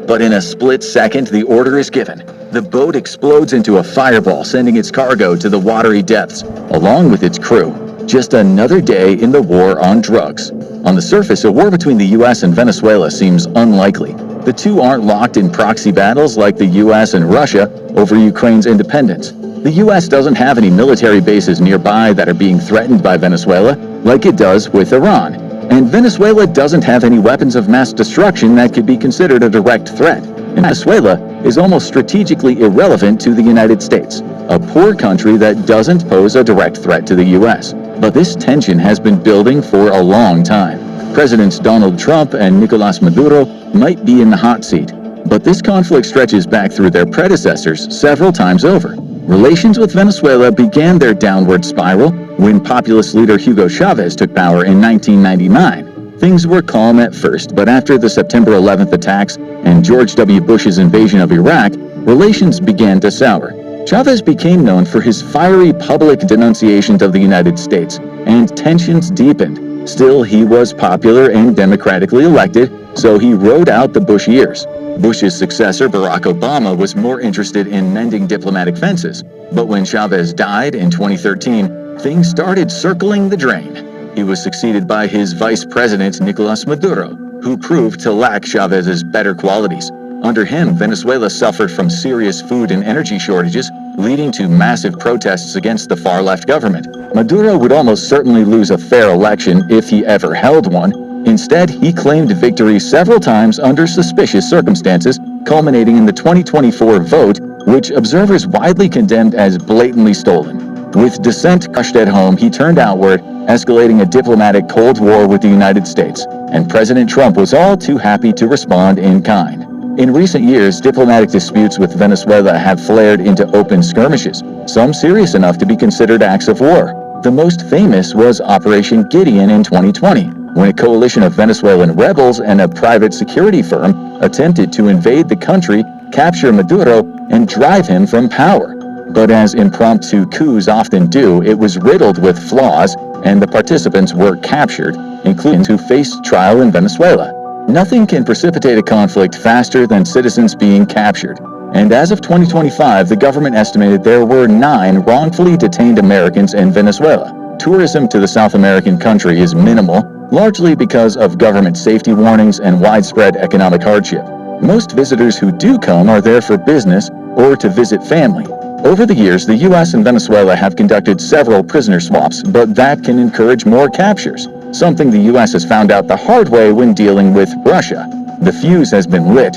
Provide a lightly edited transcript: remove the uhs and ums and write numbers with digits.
But in a split second, the order is given. The boat explodes into a fireball, sending its cargo to the watery depths, along with its crew. Just another day in the war on drugs. On the surface, a war between the U.S. and Venezuela seems unlikely. The two aren't locked in proxy battles like the U.S. and Russia over Ukraine's independence. The U.S. doesn't have any military bases nearby that are being threatened by Venezuela, like it does with Iran. And Venezuela doesn't have any weapons of mass destruction that could be considered a direct threat. And Venezuela is almost strategically irrelevant to the United States, a poor country that doesn't pose a direct threat to the U.S. But this tension has been building for a long time. Presidents Donald Trump and Nicolas Maduro might be in the hot seat, but this conflict stretches back through their predecessors several times over. Relations with Venezuela began their downward spiral when populist leader Hugo Chavez took power in 1999. Things were calm at first, but after the September 11th attacks and George W. Bush's invasion of Iraq, relations began to sour. Chavez became known for his fiery public denunciations of the United States, and tensions deepened. Still, he was popular and democratically elected, so he rode out the Bush years. Bush's successor, Barack Obama, was more interested in mending diplomatic fences. But when Chavez died in 2013, things started circling the drain. He was succeeded by his vice president, Nicolas Maduro, who proved to lack Chavez's better qualities. Under him, Venezuela suffered from serious food and energy shortages, leading to massive protests against the far-left government. Maduro would almost certainly lose a fair election if he ever held one. Instead, he claimed victory several times under suspicious circumstances, culminating in the 2024 vote, which observers widely condemned as blatantly stolen. With dissent crushed at home, he turned outward, escalating a diplomatic Cold War with the United States, and President Trump was all too happy to respond in kind. In recent years, diplomatic disputes with Venezuela have flared into open skirmishes, some serious enough to be considered acts of war. The most famous was Operation Gideon in 2020, when a coalition of Venezuelan rebels and a private security firm attempted to invade the country, capture Maduro, and drive him from power. But as impromptu coups often do, it was riddled with flaws, and the participants were captured, including who faced trial in Venezuela. Nothing can precipitate a conflict faster than citizens being captured. And as of 2025, the government estimated there were 9 wrongfully detained Americans in Venezuela. Tourism to the South American country is minimal, largely because of government safety warnings and widespread economic hardship. Most visitors who do come are there for business or to visit family. Over the years, the U.S. and Venezuela have conducted several prisoner swaps, but that can encourage more captures, something the U.S. has found out the hard way when dealing with Russia. The fuse has been lit.